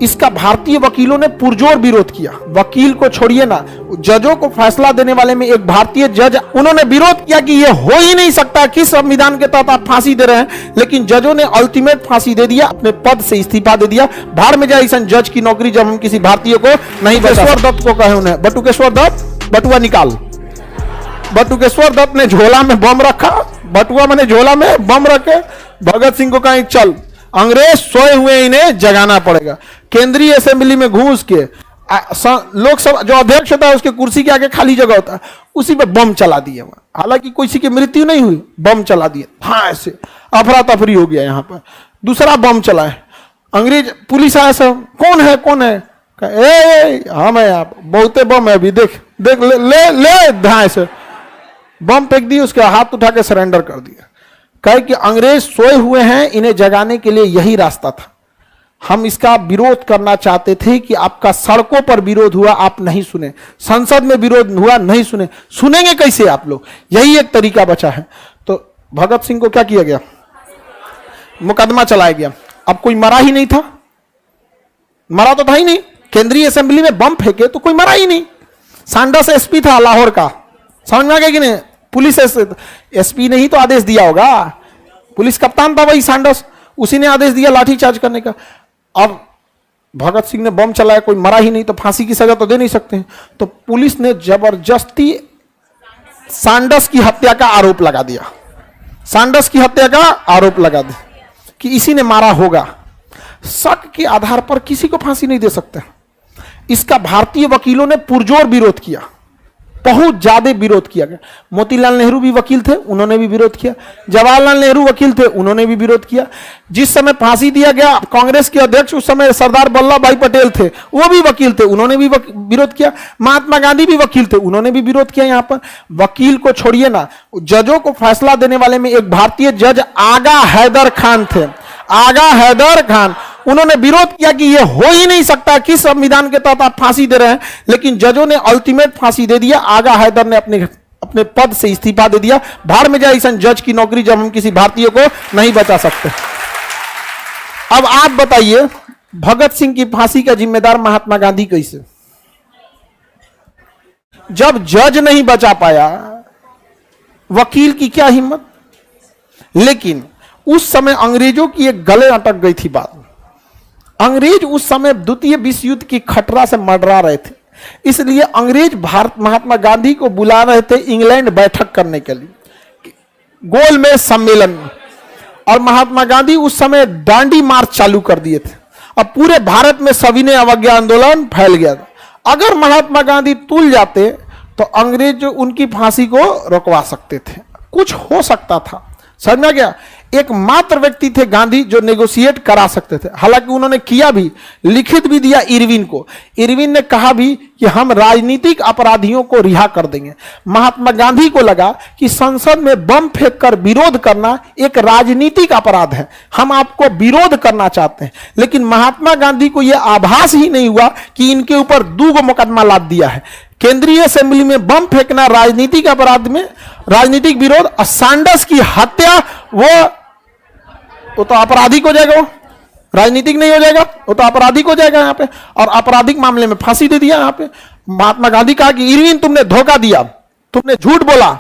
इसका भारतीय वकीलों ने पुरजोर विरोध किया। वकील को छोड़िए ना, जजों को फैसला देने वाले में एक भारतीय जज, उन्होंने विरोध किया कि यह हो ही नहीं सकता, किस संविधान के तहत आप फांसी दे रहे हैं। लेकिन जजों ने अल्टीमेट फांसी दे दिया, अपने पद से इस्तीफा दे दिया। भाड़ में जाए ऐसा जज की नौकरी जब हम किसी भारतीय को नहीं। बटुकेश्वर दत्त को कहे उन्हें, बटुकेश्वर दत्त, बटुआ निकाल। बटुकेश्वर दत्त ने झोला में बम रखा, बटुआ मैंने झोला में बम रखे। भगत सिंह को कहा चल, अंग्रेज सोए हुए इन्हें जगाना पड़ेगा। केंद्रीय असेंबली में घुस के लोकसभा जो अध्यक्ष होता है उसके कुर्सी के आगे खाली जगह होता है, उसी पे बम चला दिए। हालांकि किसी की मृत्यु नहीं हुई, बम चला दिए। हाँ, ऐसे अफरा तफरी हो गया। यहाँ पर दूसरा बम चला है। अंग्रेज पुलिस आया, सब कौन है कौन है, हम है, आप बहुते बम है, अभी देख देख ले ले, ले धाए से बम फेंक दिए, उसके हाथ उठा के सरेंडर कर दिया। कहे कि अंग्रेज सोए हुए हैं, इन्हें जगाने के लिए यही रास्ता था। हम इसका विरोध करना चाहते थे कि आपका सड़कों पर विरोध हुआ, आप नहीं सुने, संसद में विरोध हुआ, नहीं सुने, सुनेंगे कैसे आप लोग? यही एक तरीका बचा है। तो भगत सिंह को क्या किया गया? मुकदमा चलाया गया। अब कोई मरा ही नहीं था, मरा तो था ही नहीं। केंद्रीय असेंबली में बम फेंके तो कोई मरा ही नहीं। सैंडर्स एसपी था लाहौर का, समझ में आ गया कि नहीं? पुलिस एसपी ने ही तो आदेश दिया होगा, पुलिस कप्तान था वही सैंडर्स, उसी ने आदेश दिया लाठीचार्ज करने का। अब भगत सिंह ने बम चलाया, कोई मरा ही नहीं, तो फांसी की सजा तो दे नहीं सकते हैं। तो पुलिस ने जबरदस्ती सैंडर्स की हत्या का आरोप लगा दिया, सैंडर्स की हत्या का आरोप लगा दिया कि इसी ने मारा होगा। शक के आधार पर किसी को फांसी नहीं दे सकते। इसका भारतीय वकीलों ने पुरजोर विरोध किया, बहुत ज्यादा विरोध किया गया। मोतीलाल नेहरू भी वकील थे, उन्होंने भी विरोध किया। जवाहरलाल नेहरू वकील थे, उन्होंने भी विरोध किया। जिस समय फांसी दिया गया, कांग्रेस के अध्यक्ष उस समय सरदार वल्लभ भाई पटेल थे, वो भी वकील थे, उन्होंने भी विरोध किया। महात्मा गांधी भी वकील थे, उन्होंने भी विरोध किया। यहाँ पर वकील को छोड़िए ना, जजों को फैसला देने वाले में एक भारतीय जज आगा हैदर खान थे, आगा हैदर खान। उन्होंने विरोध किया कि यह हो ही नहीं सकता, किस संविधान के तहत आप फांसी दे रहे हैं। लेकिन जजों ने अल्टीमेट फांसी दे दिया। आगा हैदर ने अपने पद से इस्तीफा दे दिया। भाड़ में जाए ऐसा जज की नौकरी जब हम किसी भारतीय को नहीं बचा सकते। अब आप बताइए, भगत सिंह की फांसी का जिम्मेदार महात्मा गांधी कैसे? जब जज नहीं बचा पाया, वकील की क्या हिम्मत। लेकिन उस समय अंग्रेजों की एक गले अटक गई थी बात। अंग्रेज उस समय द्वितीय विश्व युद्ध की खतरा से मंडरा रहे थे, इसलिए अंग्रेज महात्मा गांधी को बुला रहे थे इंग्लैंड बैठक करने के लिए, गोलमेज सम्मेलन में। और महात्मा गांधी उस समय दांडी मार्च चालू कर दिए थे। अब पूरे भारत में सविनय अवज्ञा आंदोलन फैल गया था। अगर महात्मा गांधी तुल जाते तो अंग्रेज उनकी फांसी को रोकवा सकते थे, कुछ हो सकता था। समझ में आ गया? एकमात्र व्यक्ति थे गांधी जो नेगोशिएट करा सकते थे। हालांकि उन्होंने किया भी, लिखित भी दिया इरविन को। इरविन ने कहा भी कि हम राजनीतिक अपराधियों को रिहा कर देंगे। महात्मा गांधी को लगा कि संसद में बम फेंककर विरोध करना एक राजनीतिक अपराध है, हम आपको विरोध करना चाहते हैं। लेकिन महात्मा गांधी को यह आभास ही नहीं हुआ कि इनके ऊपर 2 मुकदमा लाद दिया है। केंद्रीय असेंबली में बम फेंकना राजनीतिक अपराध में, राजनीतिक विरोध, और सैंडर्स की हत्या वो तो आपराधिक हो जाएगा, वो राजनीतिक नहीं हो जाएगा, वो तो आपराधिक हो जाएगा यहाँ पे। और आपराधिक मामले में फांसी दे दिया यहाँ पे। महात्मा गांधी कहा कि इरविन तुमने धोखा दिया, तुमने झूठ बोला,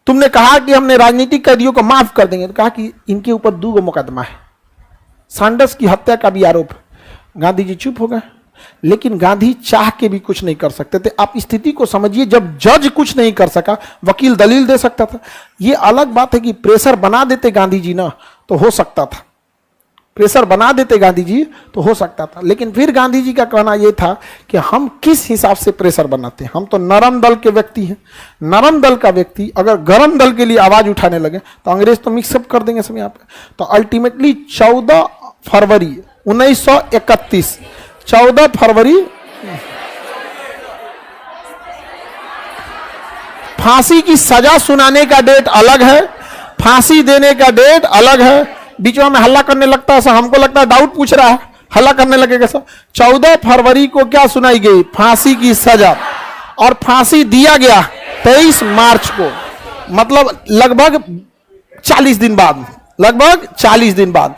तुमने कहा कि हमने राजनीतिक कैदियों को माफ कर देंगे। तो कहा कि इनके ऊपर 2 मुकदमा है, सैंडर्स की हत्या का भी आरोप। गांधी जी चुप हो गए। लेकिन गांधी चाह के भी कुछ नहीं कर सकते थे। आप स्थिति को समझिए, जब जज कुछ नहीं कर सका, वकील दलील दे सकता था। यह अलग बात है कि प्रेशर बना देते गांधी जी ना, तो हो सकता था, प्रेशर बना देते गांधी जी तो हो सकता था। लेकिन फिर गांधी जी का कहना यह था कि हम किस हिसाब से प्रेशर बनाते हैं, हम तो नरम दल के व्यक्ति हैं। नरम दल का व्यक्ति अगर गरम दल के लिए आवाज उठाने लगे तो अंग्रेज तो मिक्सअप कर देंगे सब यहाँ पे। तो अल्टीमेटली 14 फरवरी 1931, 14 फरवरी फांसी की सजा सुनाने का डेट अलग है, फांसी देने का डेट अलग है। बीच में हल्ला करने लगता है, हमको लगता है डाउट पूछ रहा है, हल्ला करने लगेगा सब। 14 फरवरी को क्या सुनाई गई? फांसी की सजा। और फांसी दिया गया 23 मार्च को, मतलब लगभग 40 दिन बाद, लगभग 40 दिन बाद।